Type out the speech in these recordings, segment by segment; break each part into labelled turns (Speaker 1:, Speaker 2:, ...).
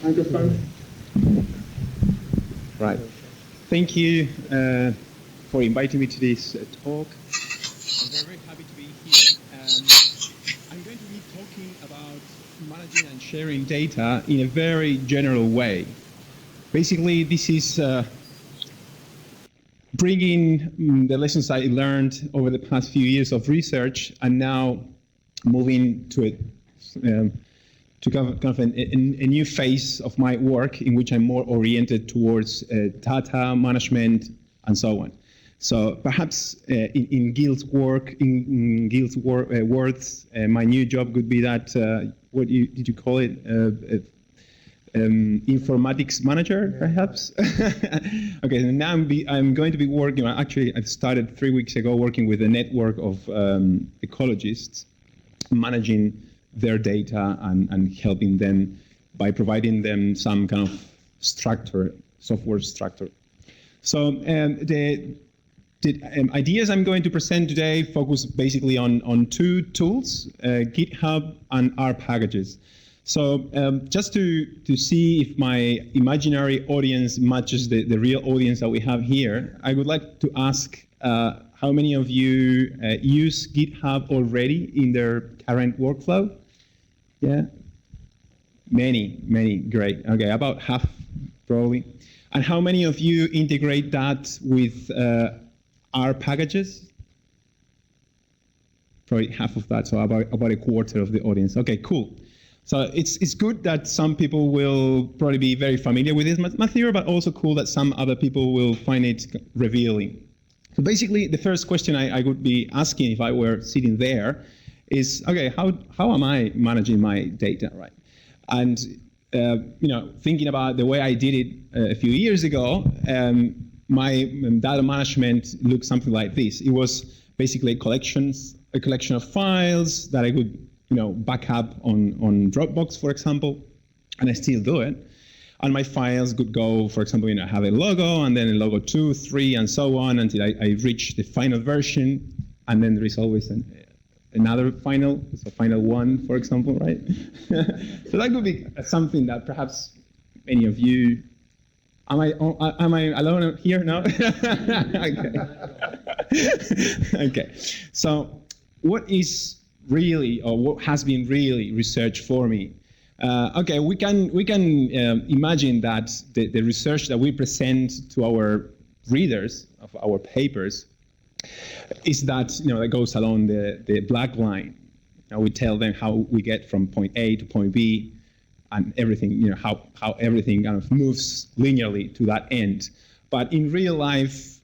Speaker 1: Microphone. Right. Thank you for inviting me to this talk. I'm very happy to be here. I'm going to be talking about managing and sharing data in a very general way. Basically, this is bringing the lessons I learned over the past few years of research and now moving to kind of a new phase of my work in which I'm more oriented towards data management and so on. So perhaps in Gil's work, words, my new job could be that, what did you call it? Informatics manager, perhaps? Okay, now I'm going to be working, actually I started 3 weeks ago working with a network of ecologists, managing their data and helping them by providing them some kind of structure, software structure. So the ideas I'm going to present today focus basically on two tools, GitHub and R-pkgs. So just to see if my imaginary audience matches the real audience that we have here, I would like to ask how many of you use GitHub already in their current workflow? Yeah? Many, great. Okay, about half probably. And how many of you integrate that with R-pkgs? Probably half of that, so about a quarter of the audience. Okay, cool. So it's good that some people will probably be very familiar with this material, but also cool that some other people will find it revealing. So basically, the first question I would be asking if I were sitting there is, okay, how am I managing my data, right? And thinking about the way I did it a few years ago, my data management looked something like this. It was basically a collection of files that I could back up on Dropbox, for example, and I still do it. And my files could go, for example, have a logo, and then a logo 2, 3, and so on until I reach the final version, and then there is always another final, so final 1, for example, right? So that could be something that perhaps many of you. Am I alone here now? Okay. Okay. So what is really, or what has been really research for me? Okay, we can imagine that the research that we present to our readers of our papers is that that goes along the black line. We tell them how we get from point A to point B, and everything, how everything kind of moves linearly to that end. But in real life,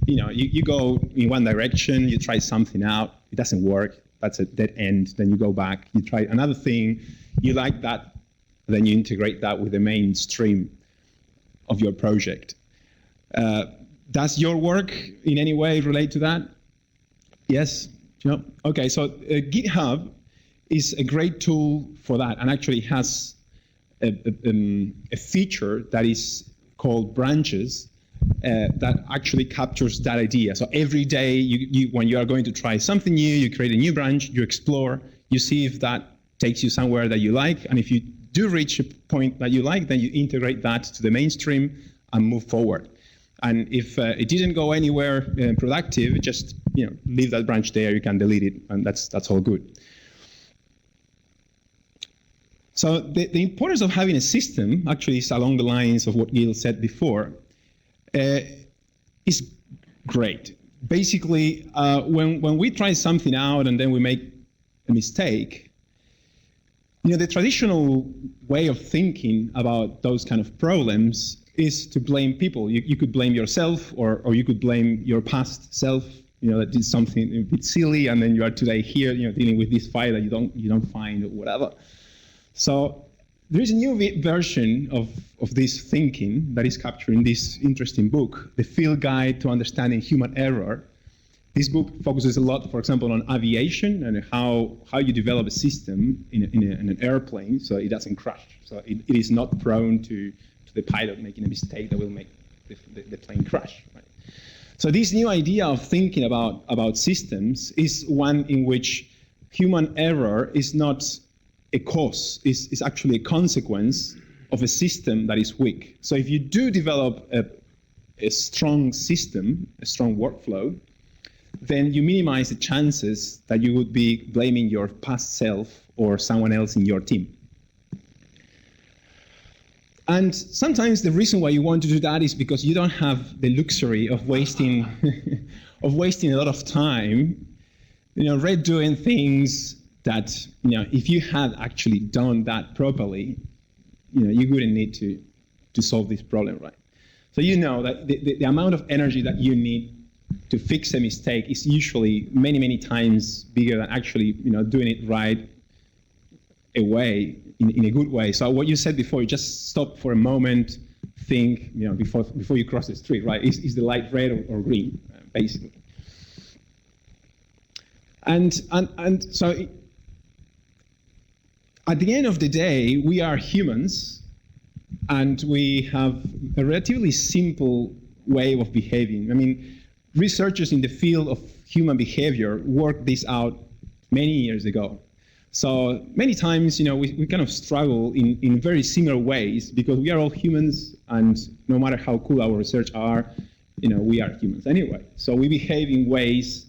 Speaker 1: you go in one direction, you try something out, it doesn't work. That's a dead end. Then you go back, you try another thing, you like that, then you integrate that with the mainstream of your project. Does your work in any way relate to that? Yes? Okay, so GitHub is a great tool for that, and actually has a feature that is called branches, that actually captures that idea. So every day, when you are going to try something new, you create a new branch, you explore, you see if that takes you somewhere that you like, and if you do reach a point that you like, then you integrate that to the mainstream and move forward. And if it didn't go anywhere productive, just leave that branch there, you can delete it, and that's all good. So the importance of having a system actually is along the lines of what Gil said before. Is great. Basically, when we try something out and then we make a mistake, the traditional way of thinking about those kind of problems is to blame people. You could blame yourself, or you could blame your past self, that did something a bit silly, and then you are today here, dealing with this file that you don't find or whatever. So there is a new version of this thinking that is captured in this interesting book, The Field Guide to Understanding Human Error. This book focuses a lot, for example, on aviation and how you develop a system in an airplane so it doesn't crash. So it is not prone to the pilot making a mistake that will make the plane crash. Right? So this new idea of thinking about systems is one in which human error is not a cause, is actually a consequence of a system that is weak. So if you do develop a strong system, a strong workflow, then you minimize the chances that you would be blaming your past self or someone else in your team. And sometimes the reason why you want to do that is because you don't have the luxury of wasting of wasting a lot of time, redoing things that, if you had actually done that properly, you wouldn't need to solve this problem, right? So you know that the amount of energy that you need to fix a mistake is usually many, many times bigger than actually, doing it right away in a good way. So what you said before, you just stop for a moment, think, before you cross the street, right? Is the light red or green, basically? And so at the end of the day, we are humans, and we have a relatively simple way of behaving. I mean, researchers in the field of human behavior worked this out many years ago. So many times, we kind of struggle in very similar ways because we are all humans, and no matter how cool our research are, we are humans anyway. So we behave in ways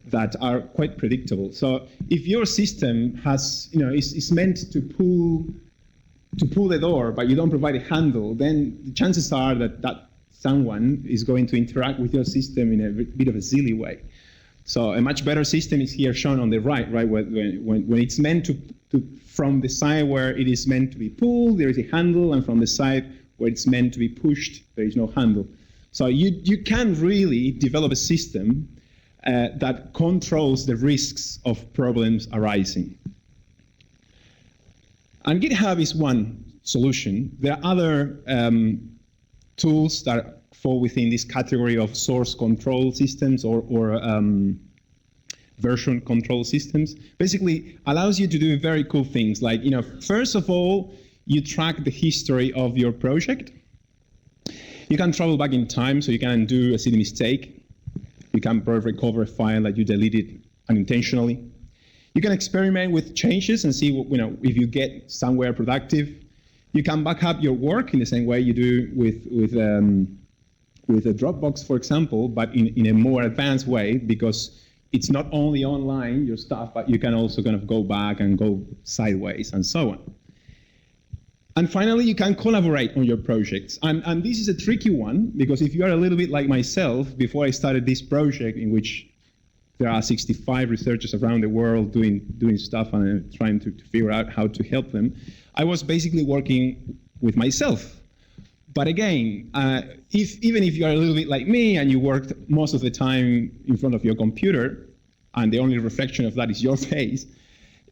Speaker 1: that are quite predictable. So if your system has, is meant to pull the door, but you don't provide a handle, then the chances are that someone is going to interact with your system in a bit of a silly way. So a much better system is here shown on the right, when it's meant to, from the side where it is meant to be pulled, there is a handle, and from the side where it's meant to be pushed, there is no handle. So you can really develop a system that controls the risks of problems arising. And GitHub is one solution. There are other tools that fall within this category of source control systems or version control systems. Basically allows you to do very cool things like, first of all, you track the history of your project. You can travel back in time, so you can undo a silly mistake. You can recover a file that you deleted unintentionally. You can experiment with changes and see if you get somewhere productive. You can back up your work in the same way you do with a Dropbox, for example, but in a more advanced way, because it's not only online, your stuff, but you can also kind of go back and go sideways and so on. And finally, you can collaborate on your projects. And this is a tricky one, because if you are a little bit like myself, before I started this project, in which there are 65 researchers around the world doing stuff and trying to figure out how to help them, I was basically working with myself. But again, even if you are a little bit like me and you worked most of the time in front of your computer, and the only reflection of that is your face,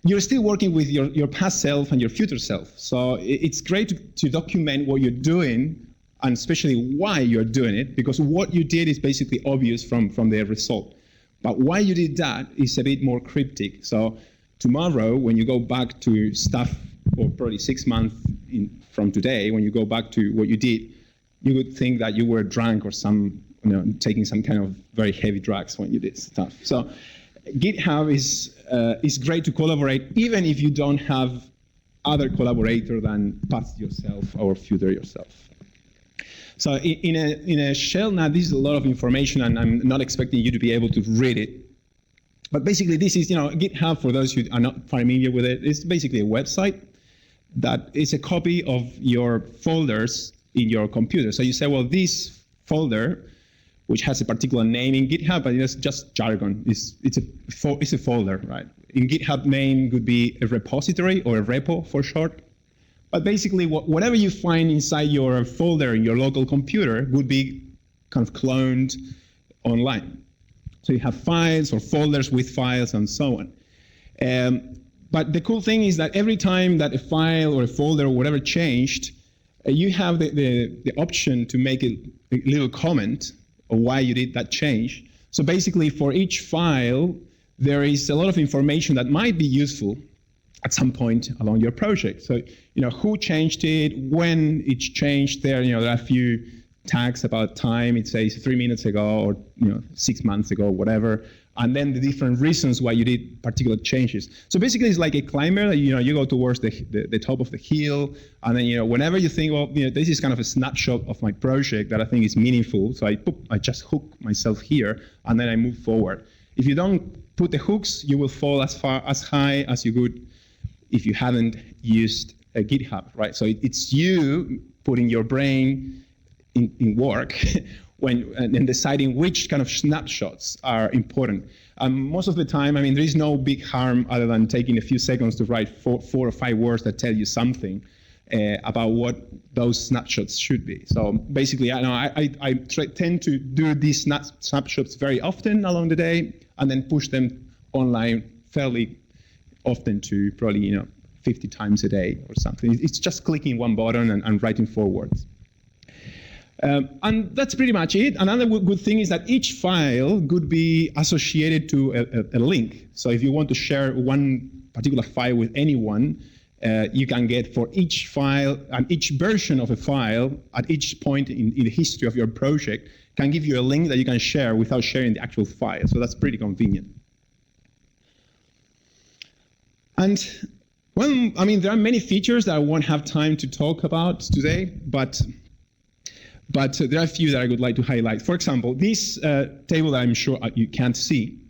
Speaker 1: you're still working with your past self and your future self. So it's great to document what you're doing, and especially why you're doing it, because what you did is basically obvious from the result. But why you did that is a bit more cryptic. So tomorrow, when you go back to stuff, or probably 6 months from today, when you go back to what you did, you would think that you were drunk or taking some kind of very heavy drugs when you did stuff. So GitHub is great to collaborate, even if you don't have other collaborator than past yourself or future yourself. So in a shell, now this is a lot of information, and I'm not expecting you to be able to read it. But basically, this is, GitHub, for those who are not familiar with it, it's basically a website that is a copy of your folders in your computer. So you say, well, this folder, which has a particular name in GitHub, but it's just jargon. It's a folder, right? In GitHub, name could be a repository or a repo for short. But basically, whatever you find inside your folder in your local computer would be kind of cloned online. So you have files or folders with files and so on. But the cool thing is that every time that a file or a folder or whatever changed, you have the option to make a little comment on why you did that change. So basically, for each file, there is a lot of information that might be useful at some point along your project. So, who changed it, when it changed there, there are a few tags about time. It says 3 minutes ago or 6 months ago, whatever. and then the different reasons why you did particular changes. So basically, it's like a climber. You go towards the top of the hill, and then whenever you think, well, this is kind of a snapshot of my project that I think is meaningful. So I just hook myself here, and then I move forward. If you don't put the hooks, you will fall as high as you would if you hadn't used a GitHub, right? So it's you putting your brain in work and deciding which kind of snapshots are important. Most of the time, there is no big harm other than taking a few seconds to write four or five words that tell you something about what those snapshots should be. So basically, I tend to do these snapshots very often along the day, and then push them online fairly often to probably 50 times a day or something. It's just clicking one button and writing forwards. And that's pretty much it. Another good thing is that each file could be associated to a link. So if you want to share one particular file with anyone, you can get for each file and each version of a file at each point in the history of your project can give you a link that you can share without sharing the actual file. So that's pretty convenient. And well, there are many features that I won't have time to talk about today, but there are a few that I would like to highlight. For example, this table that I'm sure you can't see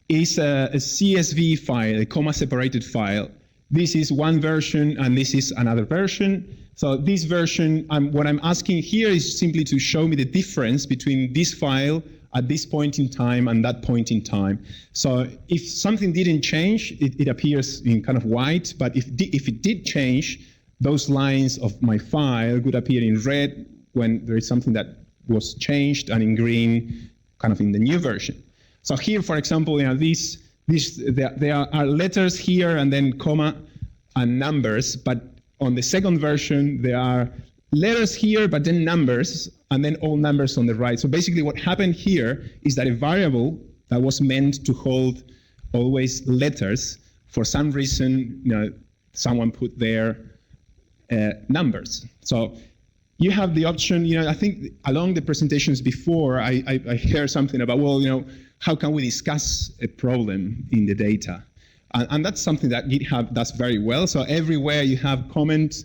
Speaker 1: is a CSV file, a comma-separated file. This is one version, and this is another version. So this version, what I'm asking here is simply to show me the difference between this file at this point in time and that point in time. So if something didn't change, it appears in kind of white, but if it did change, those lines of my file would appear in red when there is something that was changed, and in green kind of in the new version. So here, for example, there are letters here and then comma and numbers, but on the second version, there are letters here, but then numbers, and then all numbers on the right. So basically what happened here is that a variable that was meant to hold always letters, for some reason, someone put there numbers. So you have the option, I think along the presentations before, I heard something about, well, how can we discuss a problem in the data? And that's something that GitHub does very well. So everywhere you have comment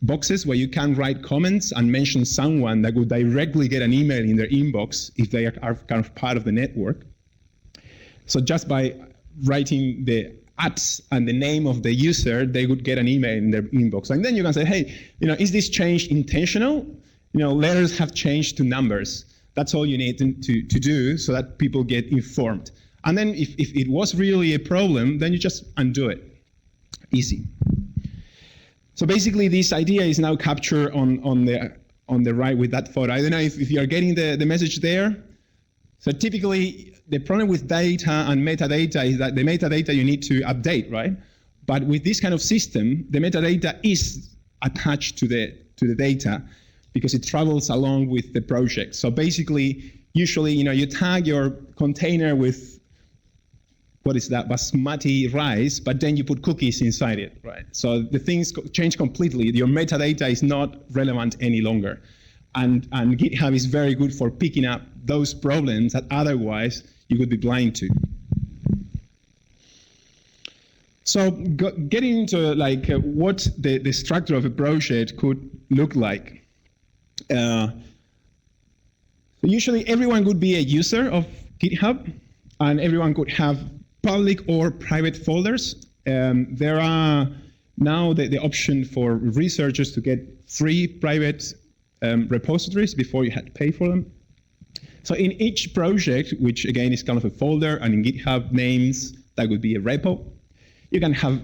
Speaker 1: boxes where you can write comments and mention someone that would directly get an email in their inbox if they are kind of part of the network. So just by writing the @ and the name of the user, they would get an email in their inbox. And then you can say, hey, is this change intentional? Letters have changed to numbers. That's all you need to do so that people get informed. And then if it was really a problem, then you just undo it. Easy. So basically, this idea is now captured on the right with that photo. I don't know if you're getting the message there. So typically, the problem with data and metadata is that the metadata you need to update, right? But with this kind of system, the metadata is attached to the data because it travels along with the project. So basically, usually, you tag your container with, what is that, basmati rice, but then you put cookies inside it, right? So the things change completely. Your metadata is not relevant any longer. And GitHub is very good for picking up those problems that otherwise you would be blind to. So getting into what the structure of a project could look like. Usually everyone would be a user of GitHub, and everyone could have public or private folders. There are now the option for researchers to get free private repositories before you had to pay for them. So in each project, which again is kind of a folder, and in GitHub names, that would be a repo. You can have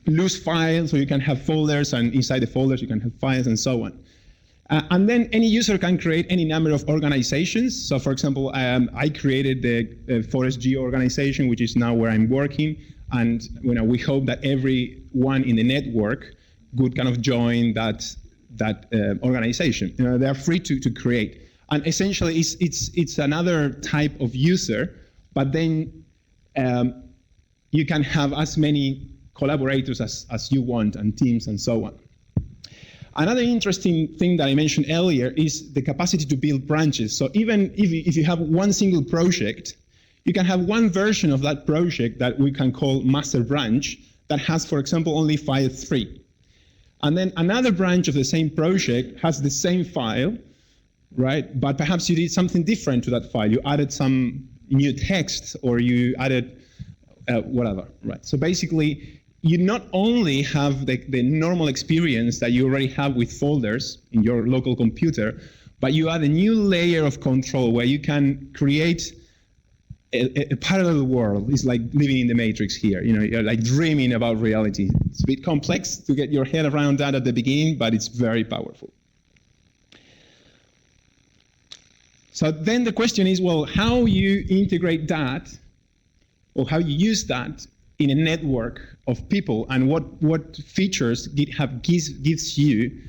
Speaker 1: loose files, or you can have folders, and inside the folders you can have files and so on. And then any user can create any number of organizations. So for example, I created the Forest Geo organization, which is now where I'm working. And we hope that everyone in the network would kind of join that organization. They are free to create. And essentially, it's another type of user, but then you can have as many collaborators as you want, and teams and so on. Another interesting thing that I mentioned earlier is the capacity to build branches. So even if you have one single project, You can have one version of that project that we can call master branch that has, for example, only file 3. And then another branch of the same project has the same file, right? But perhaps you did something different to that file. You added some new text, or you added whatever, right? So basically, you not only have the normal experience that you already have with folders in your local computer, but you add a new layer of control where you can create a parallel world. It's like living in the Matrix here. You know, you're like dreaming about reality. It's a bit complex to get your head around that at the beginning, but it's very powerful. So then the question is, well, how you integrate that, or how you use that in a network of people, and what features GitHub gives you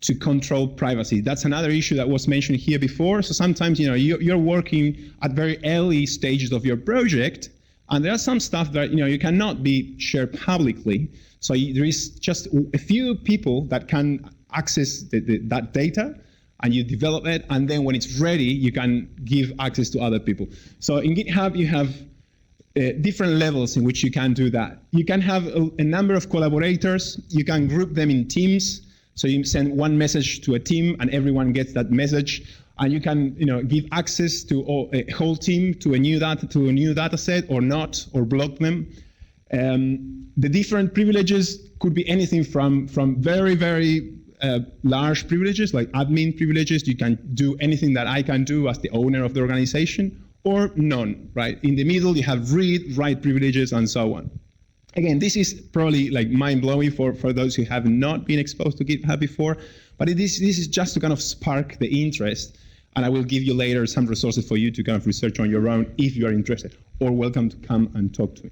Speaker 1: to control privacy. That's another issue that was mentioned here before. So sometimes, you know, you're working at very early stages of your project, and there are some stuff that, you know, you cannot be shared publicly. So there is just a few people that can access that data, and you develop it, and then when it's ready, you can give access to other people. So in GitHub, you have different levels in which you can do that. You can have a number of collaborators. You can group them in teams. So you send one message to a team, and everyone gets that message. And you can, you know, give access to a whole team to a new data set, or not, or block them. The different privileges could be anything from very, very large privileges, like admin privileges. You can do anything that I can do as the owner of the organization, or none, right? In the middle, you have read, write privileges, and so on. Again, this is probably like mind-blowing for those who have not been exposed to GitHub before, but this is just to kind of spark the interest, and I will give you later some resources for you to kind of research on your own if you are interested, or welcome to come and talk to me.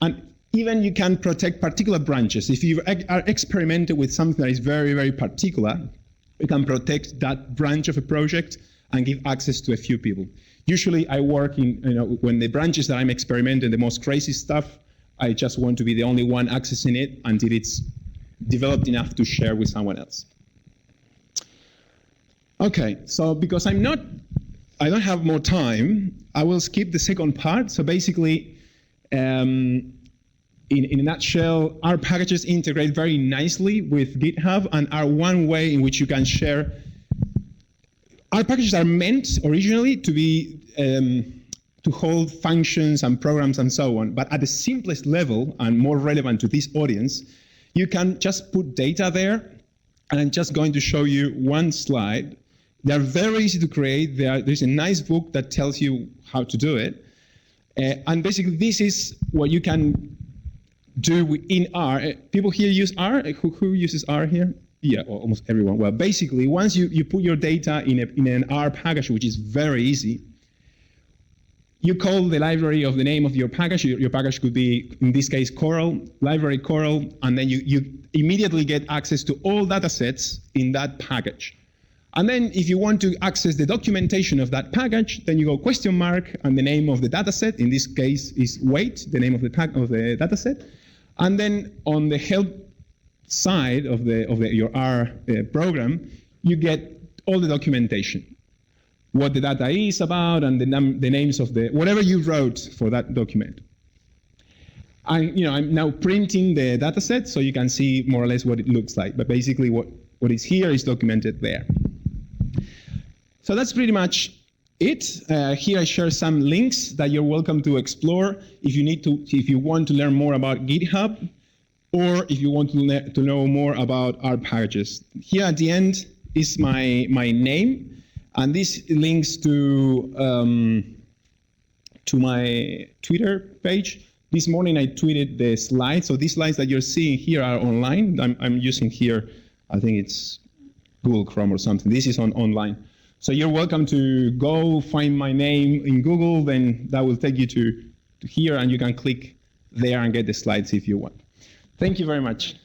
Speaker 1: And even you can protect particular branches. If you are experimenting with something that is very, very particular, you can protect that branch of a project and give access to a few people. Usually I work in, you know, when the branches that I'm experimenting, the most crazy stuff, I just want to be the only one accessing it until it's developed enough to share with someone else. Okay, so because I don't have more time, I will skip the second part. So basically, in a nutshell, our packages integrate very nicely with GitHub and are one way in which you can share. Our packages are meant originally to be to hold functions and programs and so on, but at the simplest level and more relevant to this audience, you can just put data there, and I'm just going to show you one slide. They're very easy to create. There's a nice book that tells you how to do it, and basically this is what you can do in R. People here use R? Who uses R here? Yeah, almost everyone. Well, basically, once you put your data in an R package, which is very easy, you call the library of the name of your package. Your package could be, in this case, Coral, library Coral, and then you immediately get access to all data sets in that package. And then if you want to access the documentation of that package, then you go question mark and the name of the data set. In this case is weight, the name of the data set. And then on the help side of your R program, you get all the documentation, what the data is about, and the names of whatever you wrote for that document. I'm now printing the data set so you can see more or less what it looks like. But basically what is here is documented there. So that's pretty much it. Here I share some links that you're welcome to explore if you want to learn more about GitHub, or if you want to know more about our packages. Here at the end is my name, and this links to my Twitter page. This morning I tweeted the slides. So these slides that you're seeing here are online. I'm using here, I think it's Google Chrome or something. This is online. So you're welcome to go find my name in Google, then that will take you to here, and you can click there and get the slides if you want. Thank you very much.